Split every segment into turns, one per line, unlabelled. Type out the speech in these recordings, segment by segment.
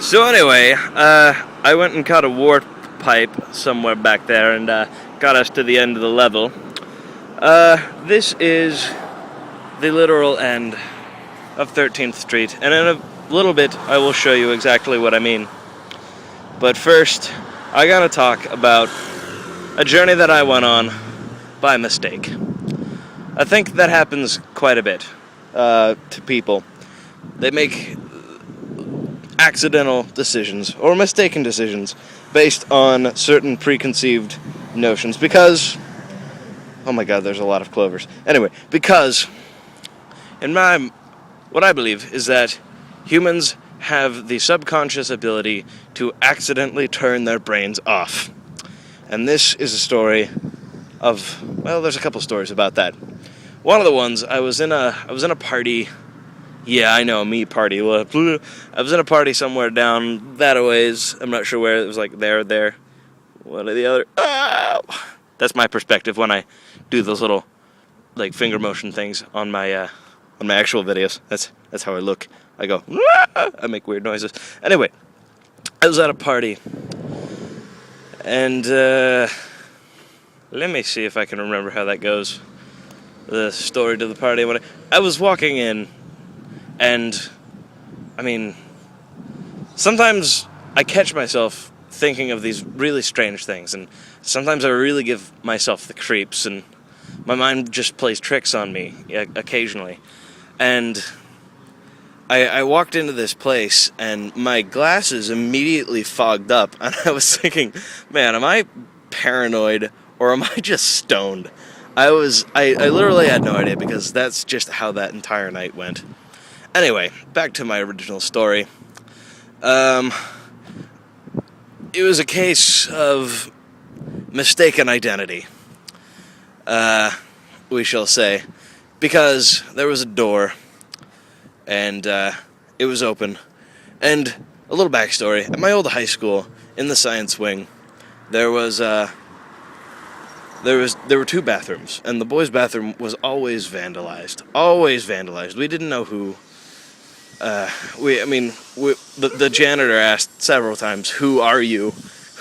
So anyway, I went and caught a warp pipe somewhere back there and got us to the end of the level. This is the literal end of 13th Street, and in a little bit I will show you exactly what I mean. But first, I gotta talk about a journey that I went on by mistake. I think that happens quite a bit to people. They make accidental decisions or mistaken decisions based on certain preconceived notions because, oh my god, there's a lot of clovers. Anyway, because what I believe is that humans have the subconscious ability to accidentally turn their brains off. And this is a story of, well, there's a couple stories about that. One of the ones, I was in a party. Yeah, I know, me party. I was in a party somewhere down that a ways. I'm not sure where. It was like there. One or the other. Oh! That's my perspective when I do those little like finger motion things on my actual videos. That's how I look. I go. I make weird noises. Anyway, I was at a party, and let me see if I can remember how that goes. The story to the party. When I was walking in. And, I mean, sometimes I catch myself thinking of these really strange things, and sometimes I really give myself the creeps, and my mind just plays tricks on me occasionally. And I walked into this place, and my glasses immediately fogged up, and I was thinking, man, am I paranoid, or am I just stoned? I literally had no idea, because that's just how that entire night went. Anyway, back to my original story. It was a case of mistaken identity, we shall say, because there was a door, and it was open. And a little backstory: at my old high school, in the science wing, there were two bathrooms, and the boys' bathroom was always vandalized. Always vandalized. We didn't know who. The janitor asked several times, "Who are you?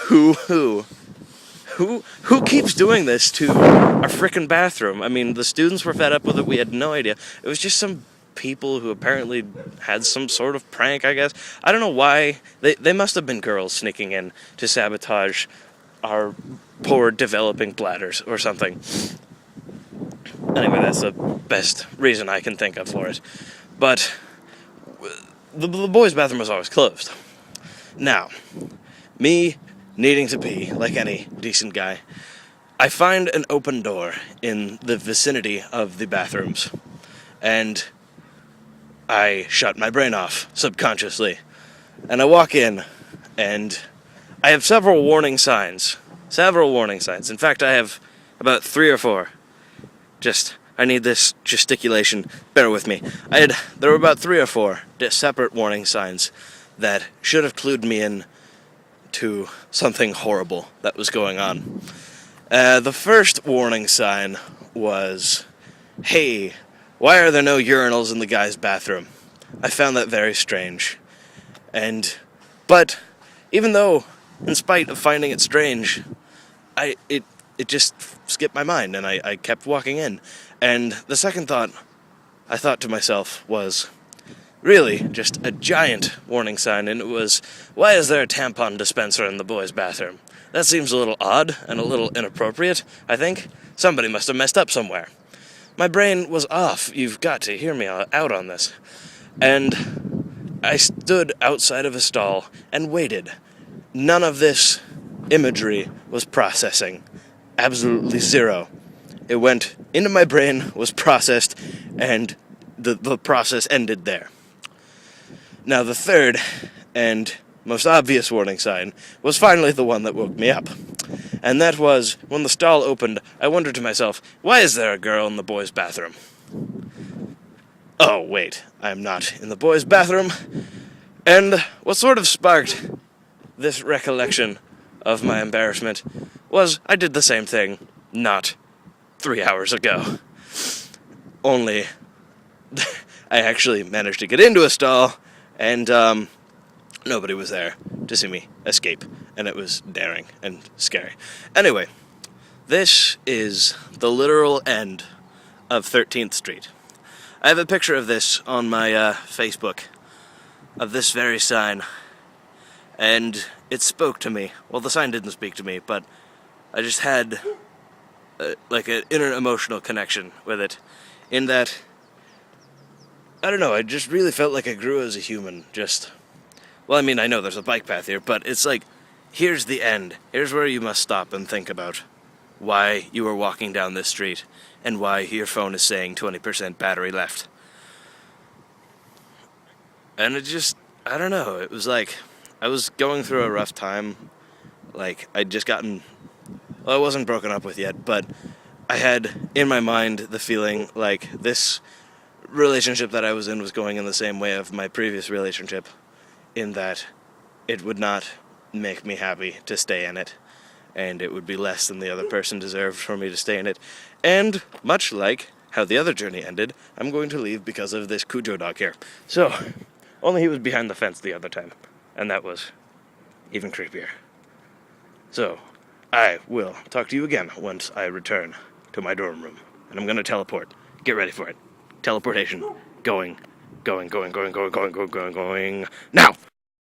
Who keeps doing this to our frickin' bathroom?" I mean, the students were fed up with it. We had no idea. It was just some people who apparently had some sort of prank, I guess. I don't know why. They must have been girls sneaking in to sabotage our poor developing bladders or something. Anyway, that's the best reason I can think of for it. But the boys' bathroom was always closed. Now, me needing to pee, like any decent guy, I find an open door in the vicinity of the bathrooms, and I shut my brain off, subconsciously. And I walk in, and I have several warning signs. In fact, I have about 3 or 4. I need this gesticulation. Bear with me. There were about 3 or 4 separate warning signs that should have clued me in to something horrible that was going on. The first warning sign was, "Hey, why are there no urinals in the guy's bathroom?" I found that very strange. But even though, in spite of finding it strange, it just skipped my mind, and I kept walking in. And the second thought I thought to myself was really just a giant warning sign, and it was, why is there a tampon dispenser in the boys' bathroom? That seems a little odd and a little inappropriate, I think. Somebody must have messed up somewhere. My brain was off. You've got to hear me out on this. And I stood outside of a stall and waited. None of this imagery was processing. Absolutely zero. It went into my brain, was processed, and the process ended there. Now, the third and most obvious warning sign was finally the one that woke me up. And that was, when the stall opened, I wondered to myself, why is there a girl in the boys' bathroom? Oh, wait, I'm not in the boys' bathroom. And what sort of sparked this recollection of my embarrassment was I did the same thing not 3 hours ago. Only I actually managed to get into a stall, and Nobody was there to see me escape, and it was daring and scary. Anyway, this is the literal end of 13th Street. I have a picture of this on my Facebook, of this very sign, and it spoke to me. Well, the sign didn't speak to me, but I just had like an inner emotional connection with it, in that, I don't know, I just really felt like I grew as a human. Well, I mean, I know there's a bike path here, but it's like, here's the end. Here's where you must stop and think about why you are walking down this street, and why your phone is saying 20% battery left. And it just, I don't know, it was like, I was going through a rough time. Like, I'd just gotten, well, I wasn't broken up with yet, but I had in my mind the feeling like this relationship that I was in was going in the same way of my previous relationship, in that it would not make me happy to stay in it, and it would be less than the other person deserved for me to stay in it. And much like how the other journey ended, I'm going to leave because of this Cujo dog here. So, only he was behind the fence the other time, and that was even creepier. So, I will talk to you again once I return to my dorm room, and I'm going to teleport. Get ready for it. Teleportation. Going, now!